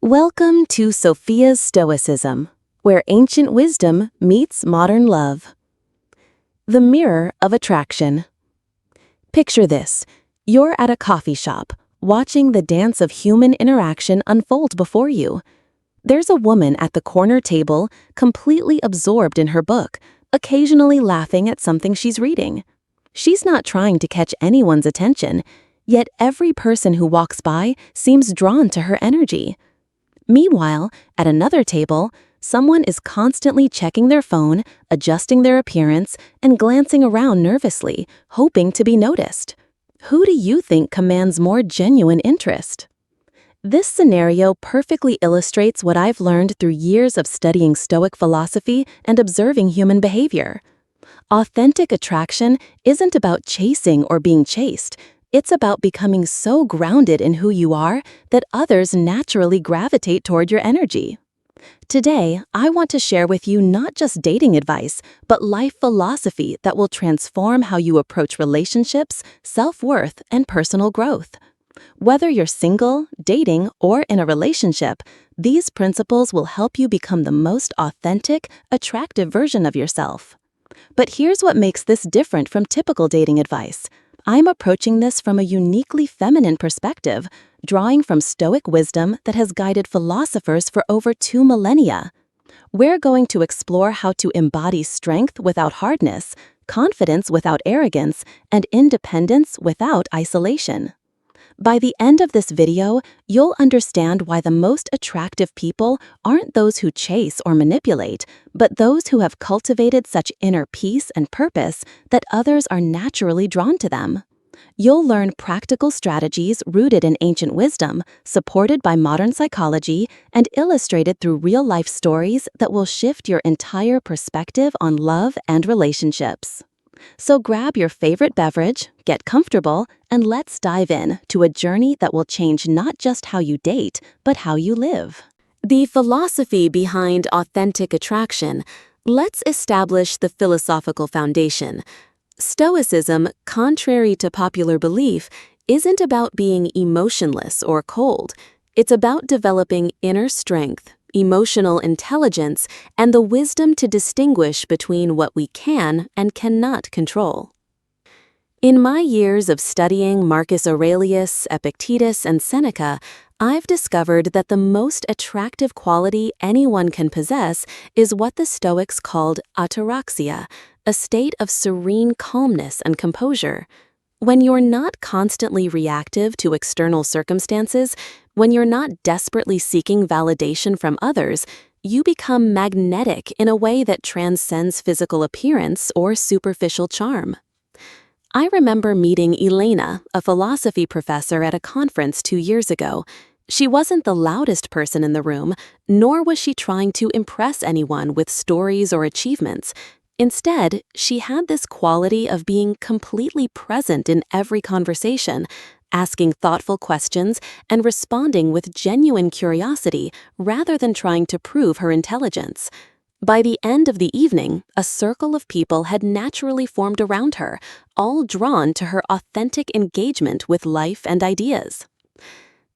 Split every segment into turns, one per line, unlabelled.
Welcome to Sophia's Stoicism, where ancient wisdom meets modern love. The mirror of attraction. Picture this. You're at a coffee shop, watching the dance of human interaction unfold before you. There's a woman at the corner table, completely absorbed in her book, occasionally laughing at something she's reading. She's not trying to catch anyone's attention, yet every person who walks by seems drawn to her energy. Meanwhile, at another table, someone is constantly checking their phone, adjusting their appearance, and glancing around nervously, hoping to be noticed. Who do you think commands more genuine interest? This scenario perfectly illustrates what I've learned through years of studying Stoic philosophy and observing human behavior. Authentic attraction isn't about chasing or being chased. It's about becoming so grounded in who you are that others naturally gravitate toward your energy. Today, I want to share with you not just dating advice, but life philosophy that will transform how you approach relationships, self-worth, and personal growth. Whether you're single, dating, or in a relationship, these principles will help you become the most authentic, attractive version of yourself. But here's what makes this different from typical dating advice. I'm approaching this from a uniquely feminine perspective, drawing from Stoic wisdom that has guided philosophers for over 2 millennia. We're going to explore how to embody strength without hardness, confidence without arrogance, and independence without isolation. By the end of this video, you'll understand why the most attractive people aren't those who chase or manipulate, but those who have cultivated such inner peace and purpose that others are naturally drawn to them. You'll learn practical strategies rooted in ancient wisdom, supported by modern psychology, and illustrated through real-life stories that will shift your entire perspective on love and relationships. So grab your favorite beverage, get comfortable, and let's dive in to a journey that will change not just how you date, but how you live. The philosophy behind authentic attraction. Let's establish the philosophical foundation. Stoicism, contrary to popular belief, isn't about being emotionless or cold. It's about developing inner strength, emotional intelligence, and the wisdom to distinguish between what we can and cannot control. In my years of studying Marcus Aurelius, Epictetus, and Seneca, I've discovered that the most attractive quality anyone can possess is what the Stoics called ataraxia, a state of serene calmness and composure. When you're not constantly reactive to external circumstances, when you're not desperately seeking validation from others, you become magnetic in a way that transcends physical appearance or superficial charm. I remember meeting Elena, a philosophy professor at a conference 2 years ago. She wasn't the loudest person in the room, nor was she trying to impress anyone with stories or achievements. Instead, she had this quality of being completely present in every conversation, asking thoughtful questions and responding with genuine curiosity rather than trying to prove her intelligence. By the end of the evening, a circle of people had naturally formed around her, all drawn to her authentic engagement with life and ideas.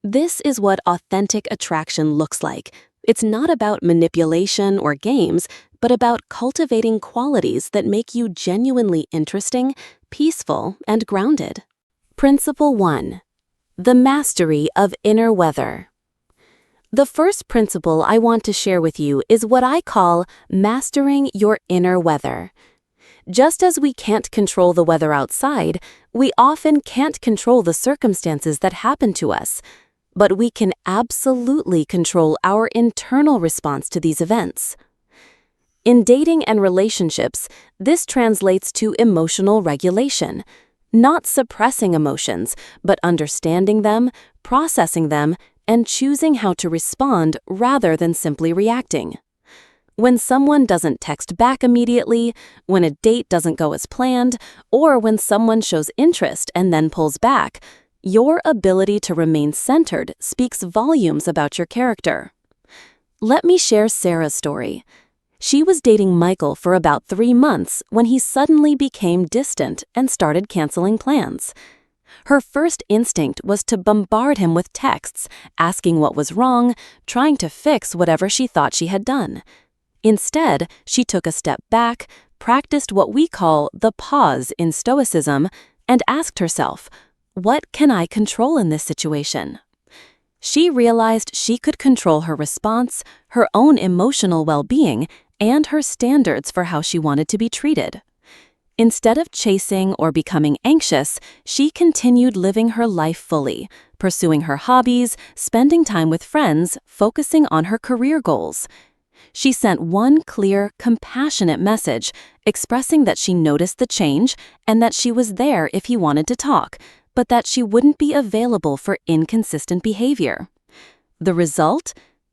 This is what authentic attraction looks like. It's not about manipulation or games, but about cultivating qualities that make you genuinely interesting, peaceful, and grounded. Principle 1. The mastery of inner weather. The first principle I want to share with you is what I call mastering your inner weather. Just as we can't control the weather outside, we often can't control the circumstances that happen to us. But we can absolutely control our internal response to these events. In dating and relationships, this translates to emotional regulation, not suppressing emotions, but understanding them, processing them, and choosing how to respond rather than simply reacting. When someone doesn't text back immediately, when a date doesn't go as planned, or when someone shows interest and then pulls back, your ability to remain centered speaks volumes about your character. Let me share Sarah's story. She was dating Michael for about 3 months when he suddenly became distant and started canceling plans. Her first instinct was to bombard him with texts, asking what was wrong, trying to fix whatever she thought she had done. Instead, she took a step back, practiced what we call the pause in Stoicism, and asked herself, "What can I control in this situation?" She realized she could control her response, her own emotional well-being, and her standards for how she wanted to be treated. Instead of chasing or becoming anxious, she continued living her life fully, pursuing her hobbies, spending time with friends, focusing on her career goals. She sent one clear, compassionate message, expressing that she noticed the change and that she was there if he wanted to talk, but that she wouldn't be available for inconsistent behavior. The result?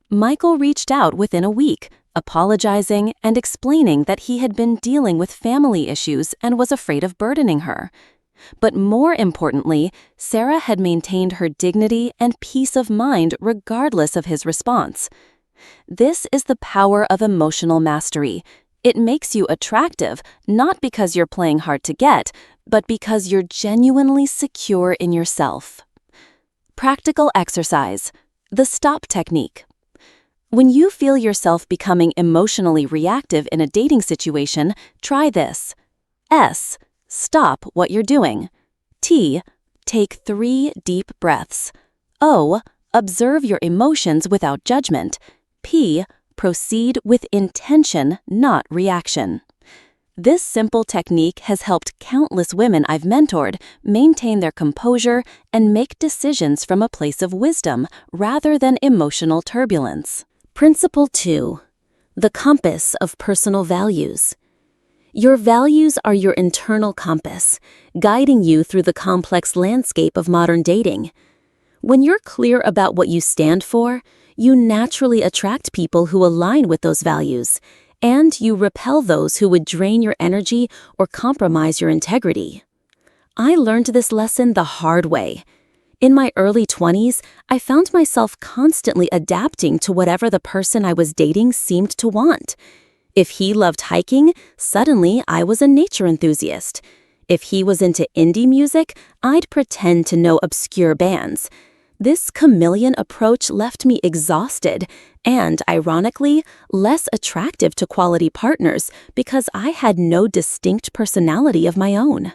Michael reached out within a week, apologizing and explaining that he had been dealing with family issues and was afraid of burdening her. But more importantly, Sarah had maintained her dignity and peace of mind regardless of his response. This is the power of emotional mastery. It makes you attractive, not because you're playing hard to get, but because you're genuinely secure in yourself. Practical exercise. The stop technique. When you feel yourself becoming emotionally reactive in a dating situation, try this. S. Stop what you're doing. T. Take 3 deep breaths. O. Observe your emotions without judgment. P. Proceed with intention, not reaction. This simple technique has helped countless women I've mentored maintain their composure and make decisions from a place of wisdom rather than emotional turbulence. Principle 2. The compass of personal values. Your values are your internal compass, guiding you through the complex landscape of modern dating. When you're clear about what you stand for, you naturally attract people who align with those values, and you repel those who would drain your energy or compromise your integrity. I learned this lesson the hard way. In my early 20s, I found myself constantly adapting to whatever the person I was dating seemed to want. If he loved hiking, suddenly I was a nature enthusiast. If he was into indie music, I'd pretend to know obscure bands. This chameleon approach left me exhausted and, ironically, less attractive to quality partners because I had no distinct personality of my own.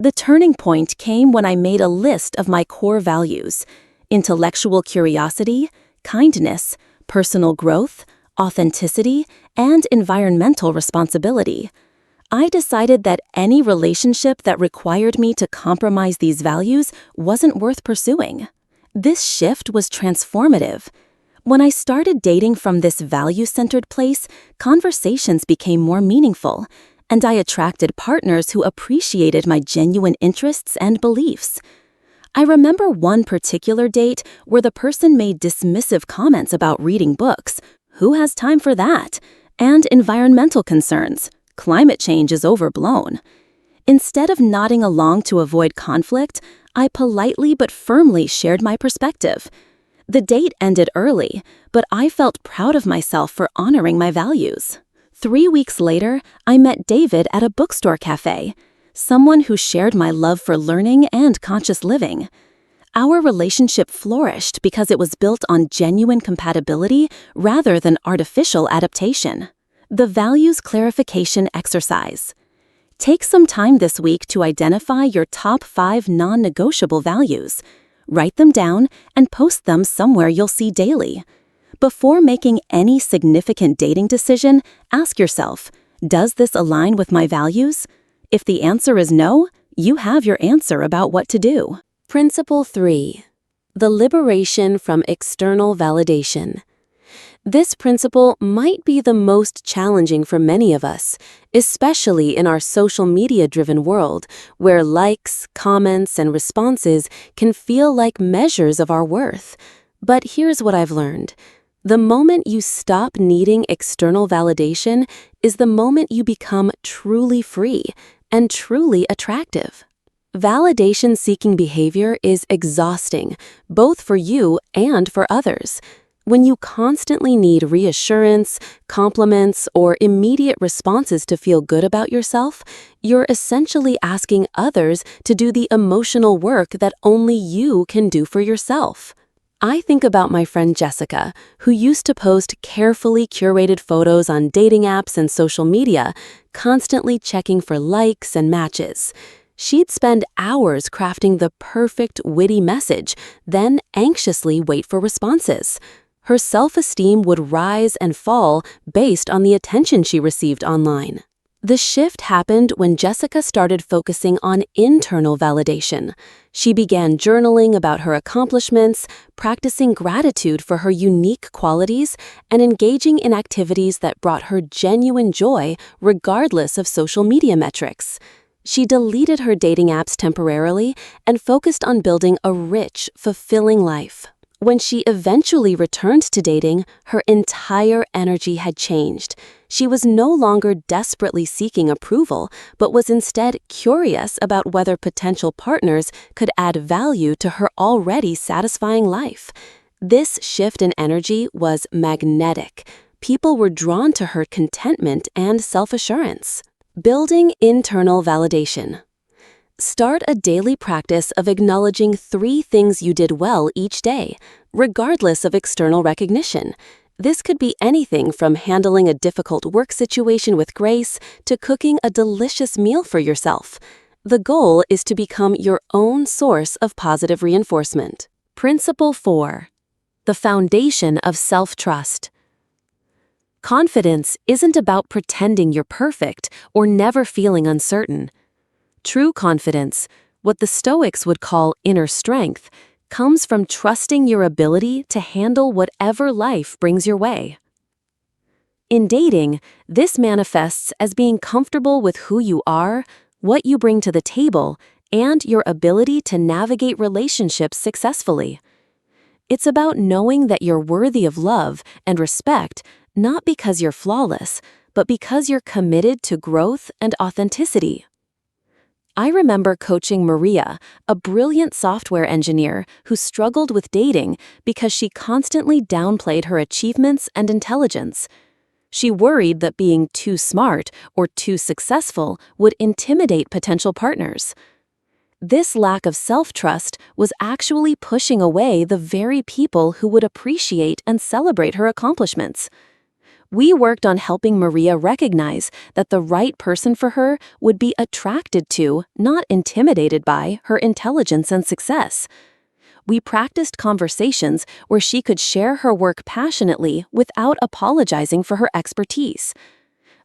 The turning point came when I made a list of my core values: intellectual curiosity, kindness, personal growth, authenticity, and environmental responsibility. I decided that any relationship that required me to compromise these values wasn't worth pursuing. This shift was transformative. When I started dating from this value-centered place, conversations became more meaningful, and I attracted partners who appreciated my genuine interests and beliefs. I remember one particular date where the person made dismissive comments about reading books. Who has time for that? And environmental concerns. Climate change is overblown. Instead of nodding along to avoid conflict, I politely but firmly shared my perspective. The date ended early, but I felt proud of myself for honoring my values. 3 weeks later, I met David at a bookstore cafe, someone who shared my love for learning and conscious living. Our relationship flourished because it was built on genuine compatibility rather than artificial adaptation. The values clarification exercise. Take some time this week to identify your top 5 non-negotiable values. Write them down and post them somewhere you'll see daily. Before making any significant dating decision, ask yourself, does this align with my values? If the answer is no, you have your answer about what to do. Principle 3. The liberation from external validation. This principle might be the most challenging for many of us, especially in our social media-driven world, where likes, comments, and responses can feel like measures of our worth. But here's what I've learned. The moment you stop needing external validation is the moment you become truly free and truly attractive. Validation-seeking behavior is exhausting, both for you and for others. When you constantly need reassurance, compliments, or immediate responses to feel good about yourself, you're essentially asking others to do the emotional work that only you can do for yourself. I think about my friend Jessica, who used to post carefully curated photos on dating apps and social media, constantly checking for likes and matches. She'd spend hours crafting the perfect, witty message, then anxiously wait for responses. Her self-esteem would rise and fall based on the attention she received online. The shift happened when Jessica started focusing on internal validation. She began journaling about her accomplishments, practicing gratitude for her unique qualities, and engaging in activities that brought her genuine joy regardless of social media metrics. She deleted her dating apps temporarily and focused on building a rich, fulfilling life. When she eventually returned to dating, her entire energy had changed. She was no longer desperately seeking approval, but was instead curious about whether potential partners could add value to her already satisfying life. This shift in energy was magnetic. People were drawn to her contentment and self-assurance. Building internal validation. Start a daily practice of acknowledging 3 things you did well each day, regardless of external recognition. This could be anything from handling a difficult work situation with grace to cooking a delicious meal for yourself. The goal is to become your own source of positive reinforcement. Principle 4. The foundation of self-trust. Confidence isn't about pretending you're perfect or never feeling uncertain. True confidence, what the Stoics would call inner strength, comes from trusting your ability to handle whatever life brings your way. In dating, this manifests as being comfortable with who you are, what you bring to the table, and your ability to navigate relationships successfully. It's about knowing that you're worthy of love and respect, not because you're flawless, but because you're committed to growth and authenticity. I remember coaching Maria, a brilliant software engineer who struggled with dating because she constantly downplayed her achievements and intelligence. She worried that being too smart or too successful would intimidate potential partners. This lack of self-trust was actually pushing away the very people who would appreciate and celebrate her accomplishments. We worked on helping Maria recognize that the right person for her would be attracted to, not intimidated by, her intelligence and success. We practiced conversations where she could share her work passionately without apologizing for her expertise.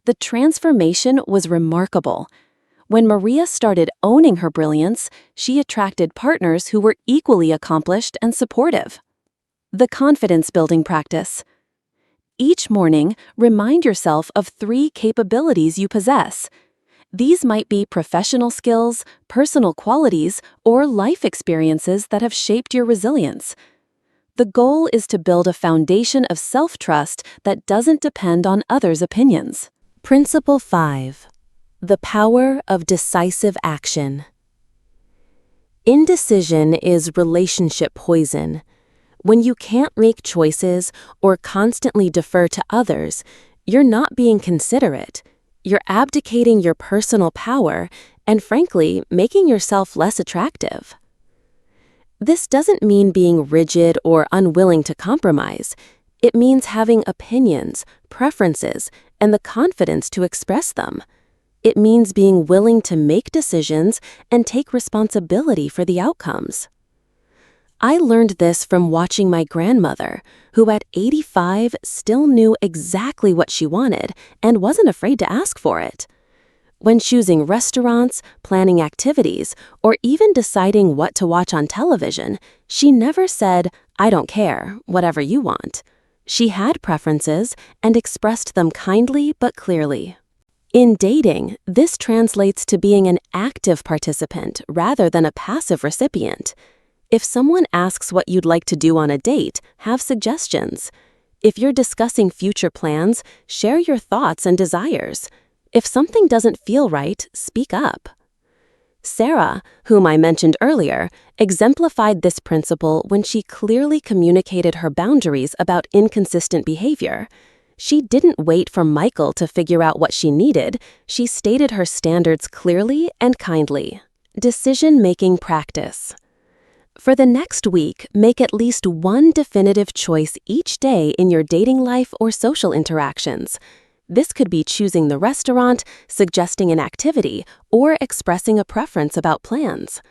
The transformation was remarkable. When Maria started owning her brilliance, she attracted partners who were equally accomplished and supportive. The confidence-building practice. Each morning, remind yourself of 3 capabilities you possess. These might be professional skills, personal qualities, or life experiences that have shaped your resilience. The goal is to build a foundation of self-trust that doesn't depend on others' opinions. Principle 5. The power of decisive action. Indecision is relationship poison. When you can't make choices or constantly defer to others, you're not being considerate. You're abdicating your personal power and, frankly, making yourself less attractive. This doesn't mean being rigid or unwilling to compromise. It means having opinions, preferences, and the confidence to express them. It means being willing to make decisions and take responsibility for the outcomes. I learned this from watching my grandmother, who at 85 still knew exactly what she wanted and wasn't afraid to ask for it. When choosing restaurants, planning activities, or even deciding what to watch on television, she never said, "I don't care, whatever you want." She had preferences and expressed them kindly but clearly. In dating, this translates to being an active participant rather than a passive recipient. If someone asks what you'd like to do on a date, have suggestions. If you're discussing future plans, share your thoughts and desires. If something doesn't feel right, speak up. Sarah, whom I mentioned earlier, exemplified this principle when she clearly communicated her boundaries about inconsistent behavior. She didn't wait for Michael to figure out what she needed. She stated her standards clearly and kindly. Decision-making practice. For the next week, make at least one definitive choice each day in your dating life or social interactions. This could be choosing the restaurant, suggesting an activity, or expressing a preference about plans.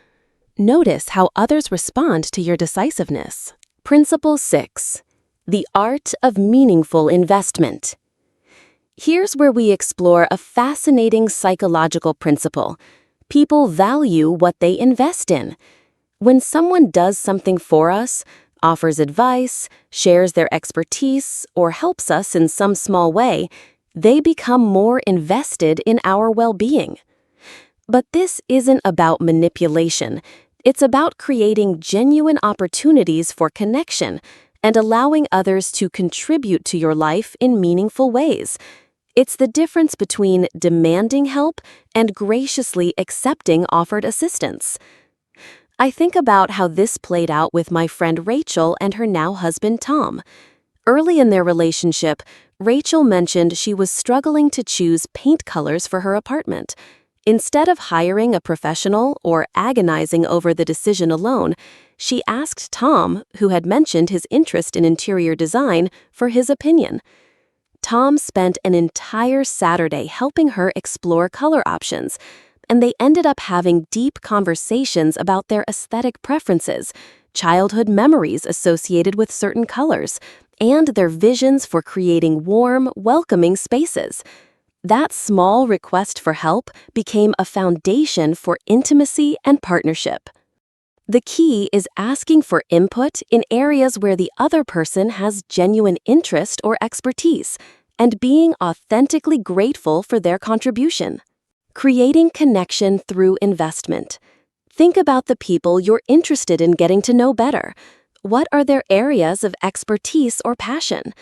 Notice how others respond to your decisiveness. Principle 6. The art of meaningful investment. Here's where we explore a fascinating psychological principle. People value what they invest in. When someone does something for us, offers advice, shares their expertise, or helps us in some small way, they become more invested in our well-being. But this isn't about manipulation. It's about creating genuine opportunities for connection and allowing others to contribute to your life in meaningful ways. It's the difference between demanding help and graciously accepting offered assistance. I think about how this played out with my friend Rachel and her now husband Tom. Early in their relationship, Rachel mentioned she was struggling to choose paint colors for her apartment. Instead of hiring a professional or agonizing over the decision alone, she asked Tom, who had mentioned his interest in interior design, for his opinion. Tom spent an entire Saturday helping her explore color options, and they ended up having deep conversations about their aesthetic preferences, childhood memories associated with certain colors, and their visions for creating warm, welcoming spaces. That small request for help became a foundation for intimacy and partnership. The key is asking for input in areas where the other person has genuine interest or expertise, and being authentically grateful for their contribution. Creating connection through investment. Think about the people you're interested in getting to know better. What are their areas of expertise or passion?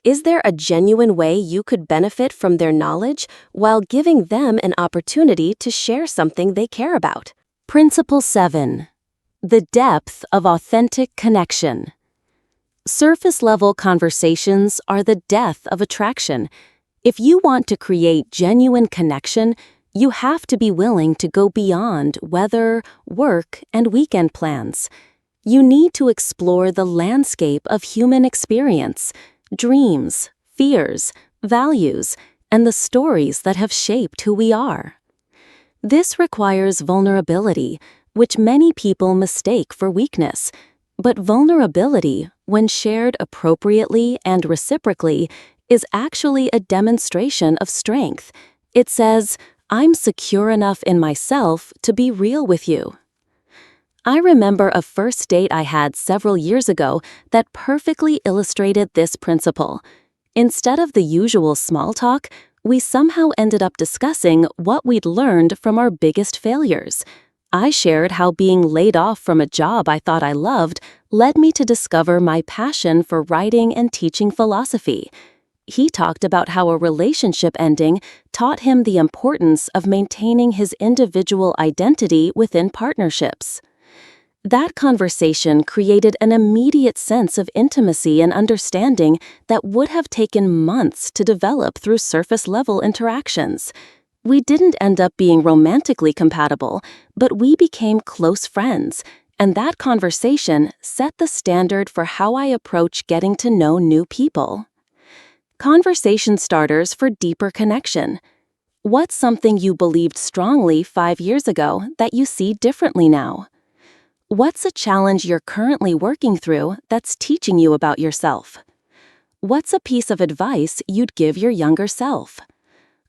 Is there a genuine way you could benefit from their knowledge while giving them an opportunity to share something they care about? Principle 7. The depth of authentic connection. Surface-level conversations are the death of attraction. If you want to create genuine connection, you have to be willing to go beyond weather, work, and weekend plans. You need to explore the landscape of human experience, dreams, fears, values, and the stories that have shaped who we are. This requires vulnerability, which many people mistake for weakness. But vulnerability, when shared appropriately and reciprocally, is actually a demonstration of strength. It says, "I'm secure enough in myself to be real with you." I remember a first date I had several years ago that perfectly illustrated this principle. Instead of the usual small talk, we somehow ended up discussing what we'd learned from our biggest failures. I shared how being laid off from a job I thought I loved led me to discover my passion for writing and teaching philosophy. He talked about how a relationship ending taught him the importance of maintaining his individual identity within partnerships. That conversation created an immediate sense of intimacy and understanding that would have taken months to develop through surface-level interactions. We didn't end up being romantically compatible, but we became close friends, and that conversation set the standard for how I approach getting to know new people. Conversation starters for deeper connection. What's something you believed strongly 5 years ago that you see differently now? What's a challenge you're currently working through that's teaching you about yourself? What's a piece of advice you'd give your younger self?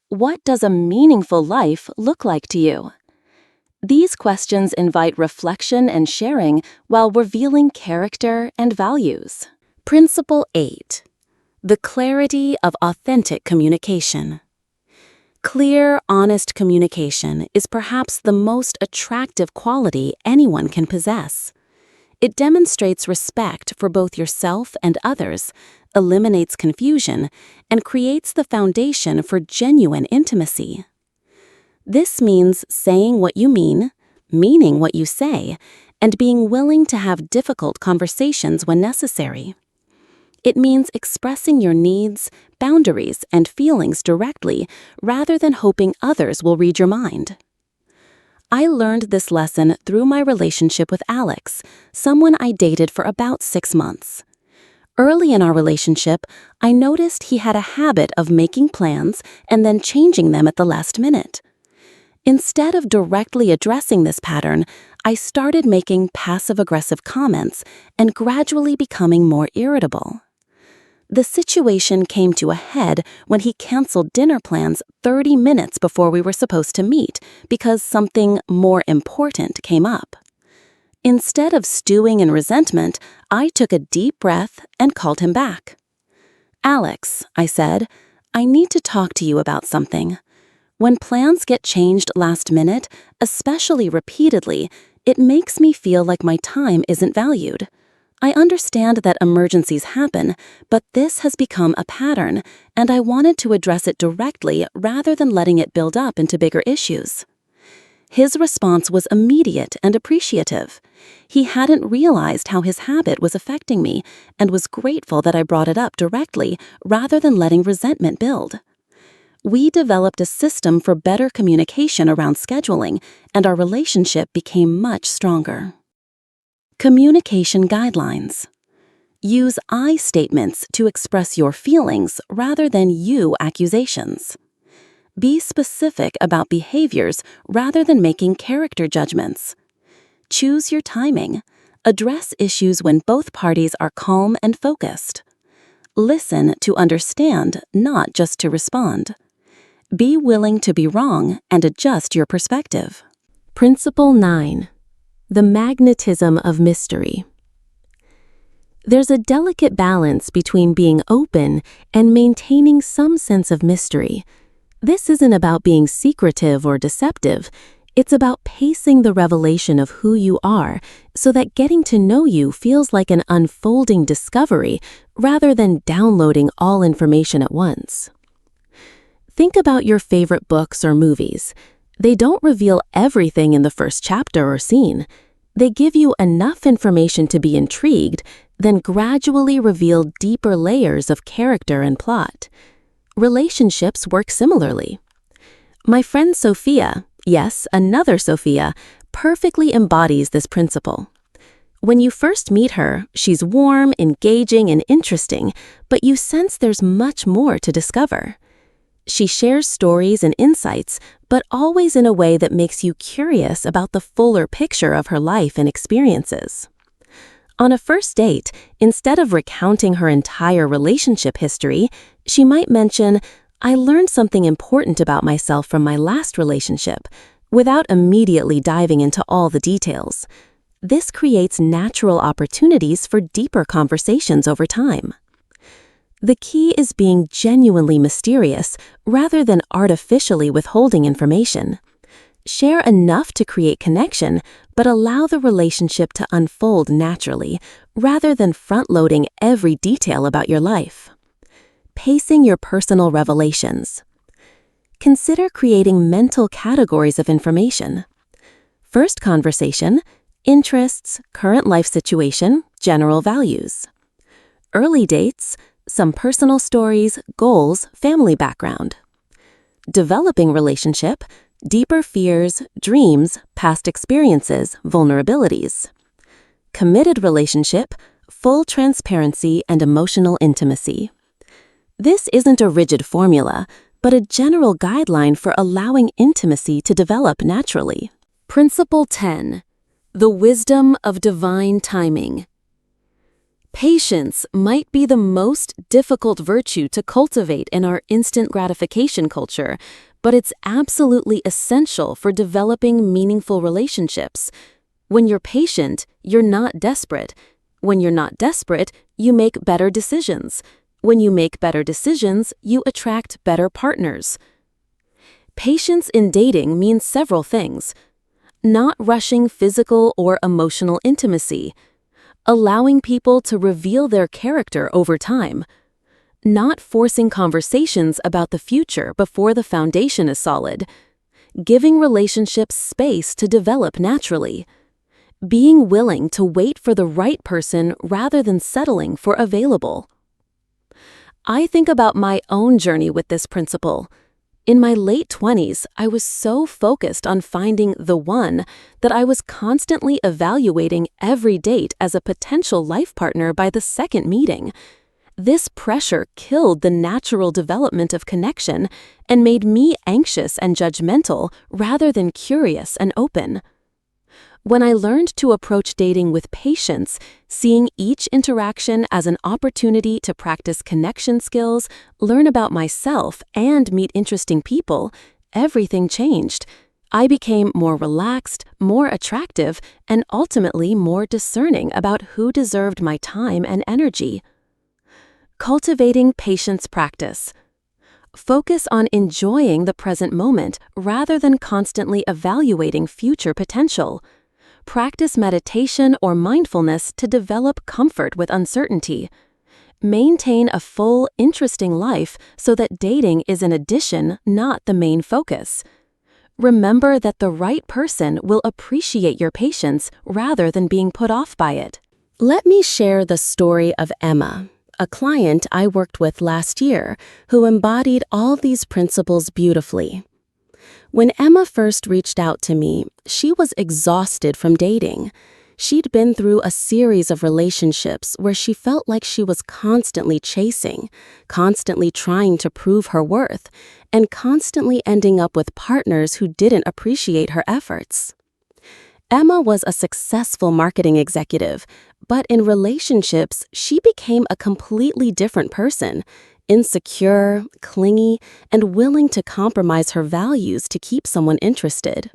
What does a meaningful life look like to you? These questions invite reflection and sharing while revealing character and values. Principle 8. The clarity of authentic communication. Clear, honest communication is perhaps the most attractive quality anyone can possess. It demonstrates respect for both yourself and others, eliminates confusion, and creates the foundation for genuine intimacy. This means saying what you mean, meaning what you say, and being willing to have difficult conversations when necessary. It means expressing your needs, boundaries, and feelings directly rather than hoping others will read your mind. I learned this lesson through my relationship with Alex, someone I dated for about 6 months. Early in our relationship, I noticed he had a habit of making plans and then changing them at the last minute. Instead of directly addressing this pattern, I started making passive-aggressive comments and gradually becoming more irritable. The situation came to a head when he canceled dinner plans 30 minutes before we were supposed to meet because something more important came up. Instead of stewing in resentment, I took a deep breath and called him back. "Alex," I said, "I need to talk to you about something. When plans get changed last minute, especially repeatedly, it makes me feel like my time isn't valued. I understand that emergencies happen, but this has become a pattern, and I wanted to address it directly rather than letting it build up into bigger issues." His response was immediate and appreciative. He hadn't realized how his habit was affecting me and was grateful that I brought it up directly rather than letting resentment build. We developed a system for better communication around scheduling, and our relationship became much stronger. Communication guidelines. Use I statements to express your feelings rather than you accusations. Be specific about behaviors rather than making character judgments. Choose your timing. Address issues when both parties are calm and focused. Listen to understand, not just to respond. Be willing to be wrong and adjust your perspective. Principle 9. The magnetism of mystery. There's a delicate balance between being open and maintaining some sense of mystery. This isn't about being secretive or deceptive. It's about pacing the revelation of who you are so that getting to know you feels like an unfolding discovery rather than downloading all information at once. Think about your favorite books or movies. They don't reveal everything in the first chapter or scene. They give you enough information to be intrigued, then gradually reveal deeper layers of character and plot. Relationships work similarly. My friend Sophia, yes, another Sophia, perfectly embodies this principle. When you first meet her, she's warm, engaging, and interesting, but you sense there's much more to discover. She shares stories and insights, but always in a way that makes you curious about the fuller picture of her life and experiences. On a first date, instead of recounting her entire relationship history, she might mention, "I learned something important about myself from my last relationship," without immediately diving into all the details. This creates natural opportunities for deeper conversations over time. The key is being genuinely mysterious rather than artificially withholding information. Share enough to create connection, but allow the relationship to unfold naturally rather than front-loading every detail about your life. Pacing your personal revelations. Consider creating mental categories of information. First conversation, interests, current life situation, general values. Early dates, some personal stories, goals, family background. Developing relationship, deeper fears, dreams, past experiences, vulnerabilities. Committed relationship, full transparency and emotional intimacy. This isn't a rigid formula, but a general guideline for allowing intimacy to develop naturally. Principle 10. The wisdom of divine timing. Patience might be the most difficult virtue to cultivate in our instant gratification culture, but it's absolutely essential for developing meaningful relationships. When you're patient, you're not desperate. When you're not desperate, you make better decisions. When you make better decisions, you attract better partners. Patience in dating means several things. Not rushing physical or emotional intimacy. Allowing people to reveal their character over time. Not forcing conversations about the future before the foundation is solid. giving relationships space to develop naturally. Being willing to wait for the right person rather than settling for available. I think about my own journey with this principle. In my late 20s, I was so focused on finding the one that I was constantly evaluating every date as a potential life partner by the second meeting. This pressure killed the natural development of connection and made me anxious and judgmental rather than curious and open. When I learned to approach dating with patience, seeing each interaction as an opportunity to practice connection skills, learn about myself, and meet interesting people, everything changed. I became more relaxed, more attractive, and ultimately more discerning about who deserved my time and energy. Cultivating patience practice. Focus on enjoying the present moment rather than constantly evaluating future potential. Practice meditation or mindfulness to develop comfort with uncertainty. Maintain a full, interesting life so that dating is an addition, not the main focus. Remember that the right person will appreciate your patience rather than being put off by it. Let me share the story of Emma, a client I worked with last year who embodied all these principles beautifully. When Emma first reached out to me, she was exhausted from dating. She'd been through a series of relationships where she felt like she was constantly chasing, constantly trying to prove her worth, and constantly ending up with partners who didn't appreciate her efforts. Emma was a successful marketing executive, but in relationships, she became a completely different person. Insecure, clingy, and willing to compromise her values to keep someone interested.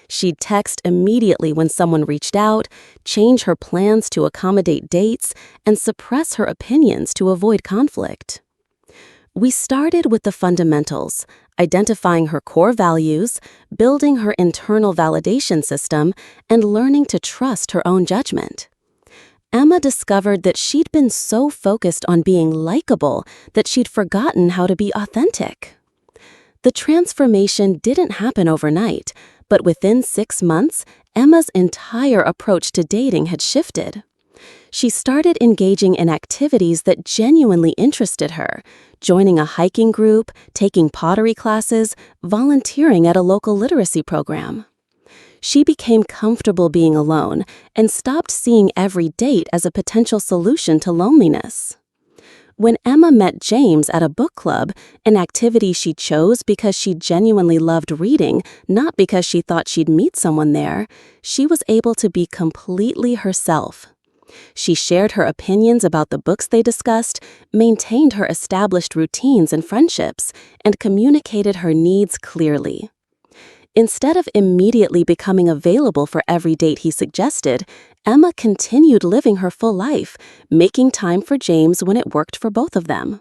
She'd text immediately when someone reached out, change her plans to accommodate dates, and suppress her opinions to avoid conflict. We started with the fundamentals, identifying her core values, building her internal validation system, and learning to trust her own judgment. Emma discovered that she'd been so focused on being likable that she'd forgotten how to be authentic. The transformation didn't happen overnight, but within 6 months, Emma's entire approach to dating had shifted. She started engaging in activities that genuinely interested her, joining a hiking group, taking pottery classes, volunteering at a local literacy program. She became comfortable being alone and stopped seeing every date as a potential solution to loneliness. When Emma met James at a book club, an activity she chose because she genuinely loved reading, not because she thought she'd meet someone there, she was able to be completely herself. She shared her opinions about the books they discussed, maintained her established routines and friendships, and communicated her needs clearly. Instead of immediately becoming available for every date he suggested, Emma continued living her full life, making time for James when it worked for both of them.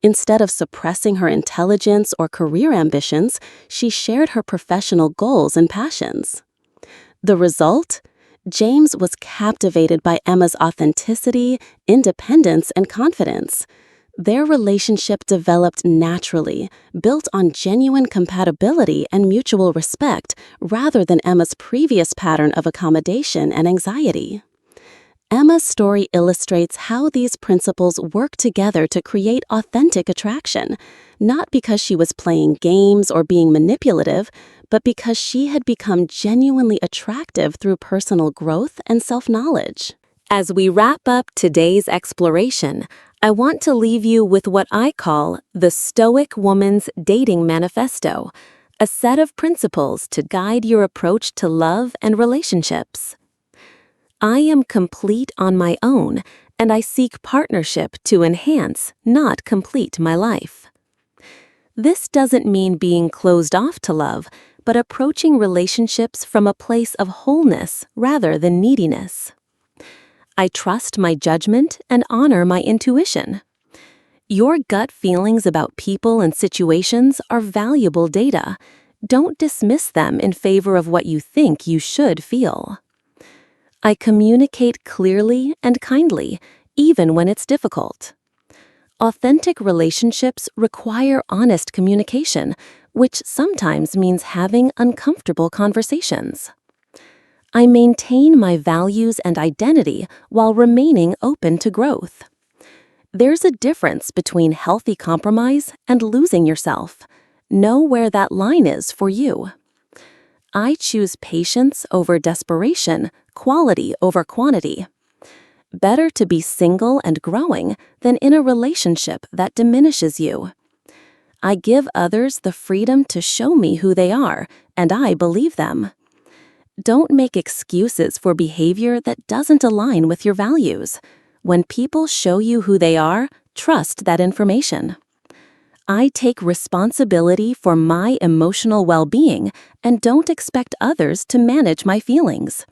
Instead of suppressing her intelligence or career ambitions, she shared her professional goals and passions. The result? James was captivated by Emma's authenticity, independence, and confidence. Their relationship developed naturally, built on genuine compatibility and mutual respect, rather than Emma's previous pattern of accommodation and anxiety. Emma's story illustrates how these principles work together to create authentic attraction, not because she was playing games or being manipulative, but because she had become genuinely attractive through personal growth and self-knowledge. As we wrap up today's exploration, I want to leave you with what I call the Stoic Woman's Dating Manifesto, a set of principles to guide your approach to love and relationships. I am complete on my own, and I seek partnership to enhance, not complete my life. This doesn't mean being closed off to love, but approaching relationships from a place of wholeness rather than neediness. I trust my judgment and honor my intuition. Your gut feelings about people and situations are valuable data. Don't dismiss them in favor of what you think you should feel. I communicate clearly and kindly, even when it's difficult. Authentic relationships require honest communication, which sometimes means having uncomfortable conversations. I maintain my values and identity while remaining open to growth. There's a difference between healthy compromise and losing yourself. Know where that line is for you. I choose patience over desperation, quality over quantity. Better to be single and growing than in a relationship that diminishes you. I give others the freedom to show me who they are, and I believe them. Don't make excuses for behavior that doesn't align with your values. When people show you who they are, trust that information. I take responsibility for my emotional well-being and don't expect others to manage my feelings.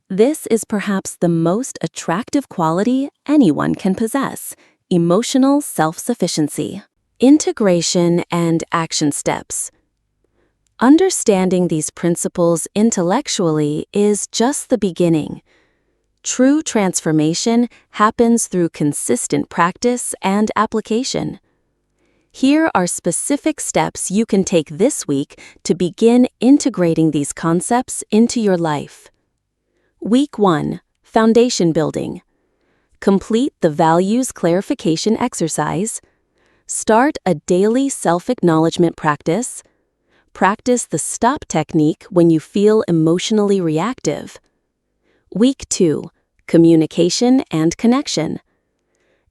This is perhaps the most attractive quality anyone can possess: emotional self-sufficiency. Integration and action steps. Understanding these principles intellectually is just the beginning. True transformation happens through consistent practice and application. Here are specific steps you can take this week to begin integrating these concepts into your life. Week 1. Foundation building. Complete the values clarification exercise. Start a daily self-acknowledgement practice. Practice the stop technique when you feel emotionally reactive. Week 2. Communication and connection.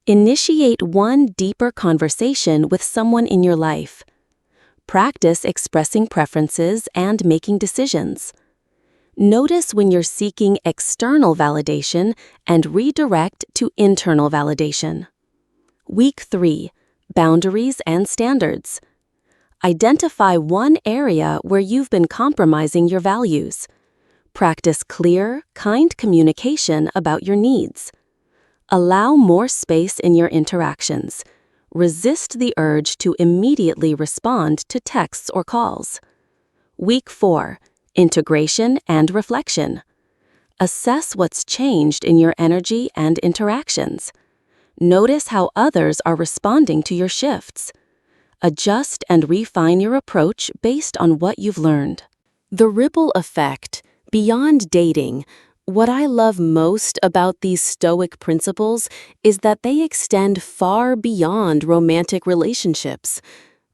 Initiate one deeper conversation with someone in your life. Practice expressing preferences and making decisions. Notice when you're seeking external validation and redirect to internal validation. Week 3. Boundaries and standards. Identify one area where you've been compromising your values. Practice clear, kind communication about your needs. Allow more space in your interactions. Resist the urge to immediately respond to texts or calls. Week 4. Integration and reflection. Assess what's changed in your energy and interactions. Notice how others are responding to your shifts. Adjust and refine your approach based on what you've learned. The ripple effect. Beyond dating, what I love most about these Stoic principles is that they extend far beyond romantic relationships.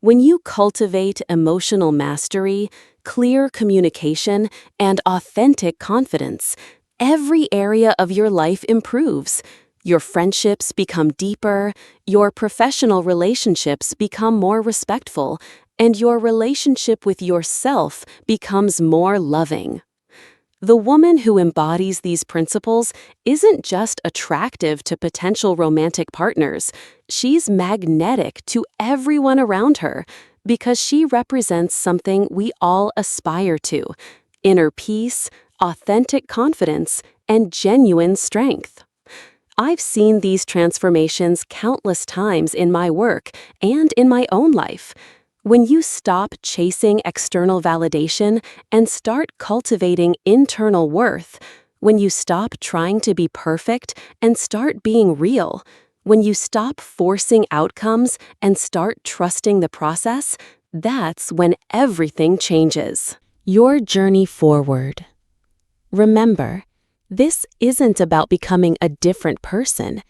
When you cultivate emotional mastery, clear communication, and authentic confidence, every area of your life improves. Your friendships become deeper, your professional relationships become more respectful, and your relationship with yourself becomes more loving. The woman who embodies these principles isn't just attractive to potential romantic partners, she's magnetic to everyone around her because she represents something we all aspire to: inner peace, authentic confidence, and genuine strength. I've seen these transformations countless times in my work and in my own life. When you stop chasing external validation and start cultivating internal worth, when you stop trying to be perfect and start being real, when you stop forcing outcomes and start trusting the process, that's when everything changes. Your journey forward. Remember, this isn't about becoming a different person.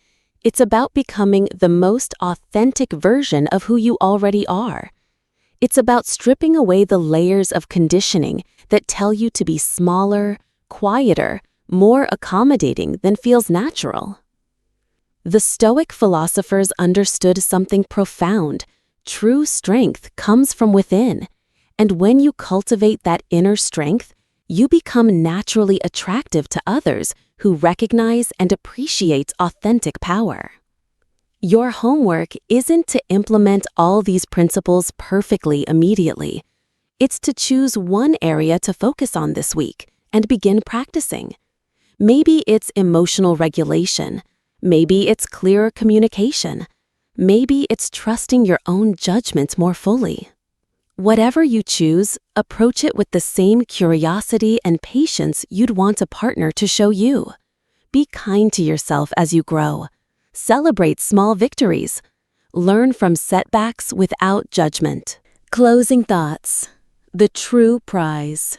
It's about becoming the most authentic version of who you already are. It's about stripping away the layers of conditioning that tell you to be smaller, quieter, more accommodating than feels natural. The Stoic philosophers understood something profound. True strength comes from within, and when you cultivate that inner strength, you become naturally attractive to others who recognize and appreciate authentic power. Your homework isn't to implement all these principles perfectly immediately. It's to choose one area to focus on this week and begin practicing. Maybe it's emotional regulation. Maybe it's clearer communication. Maybe it's trusting your own judgment more fully. Whatever you choose, approach it with the same curiosity and patience you'd want a partner to show you. Be kind to yourself as you grow. Celebrate small victories. Learn from setbacks without judgment. Closing thoughts. The true prize.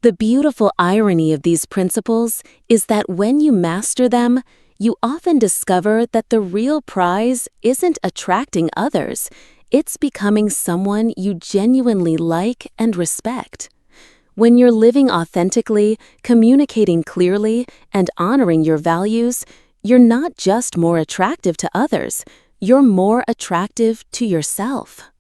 The beautiful irony of these principles is that when you master them, you often discover that the real prize isn't attracting others, it's becoming someone you genuinely like and respect. When you're living authentically, communicating clearly, and honoring your values, you're not just more attractive to others, you're more attractive to yourself.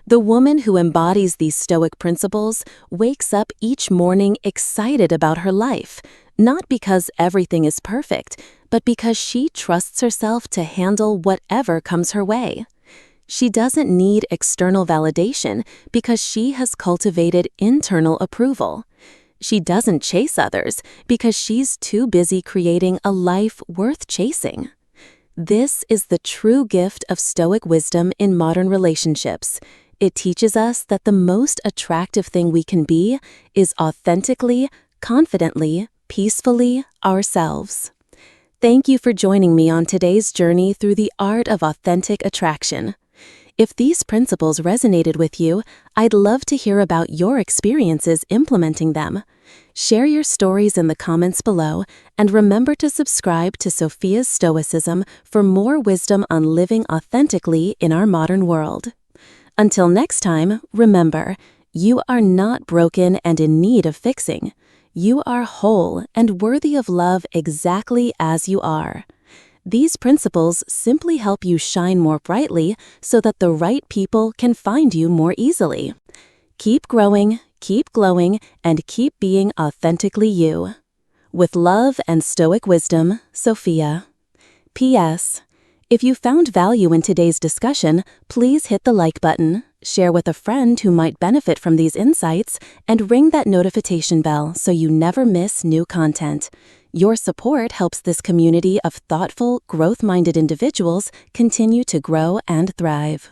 The woman who embodies these Stoic principles wakes up each morning excited about her life, not because everything is perfect, but because she trusts herself to handle whatever comes her way. She doesn't need external validation because she has cultivated internal approval. She doesn't chase others because she's too busy creating a life worth chasing. This is the true gift of Stoic wisdom in modern relationships. It teaches us that the most attractive thing we can be is authentically, confidently, peacefully ourselves. Thank you for joining me on today's journey through the art of authentic attraction. If these principles resonated with you, I'd love to hear about your experiences implementing them. Share your stories in the comments below, and remember to subscribe to Sophia's Stoicism for more wisdom on living authentically in our modern world. Until next time, remember, you are not broken and in need of fixing. You are whole and worthy of love exactly as you are. These principles simply help you shine more brightly so that the right people can find you more easily. Keep growing, keep glowing, and keep being authentically you. With love and Stoic wisdom, Sophia. P.S. If you found value in today's discussion, please hit the like button, share with a friend who might benefit from these insights, and ring that notification bell so you never miss new content. Your support helps this community of thoughtful, growth-minded individuals continue to grow and thrive.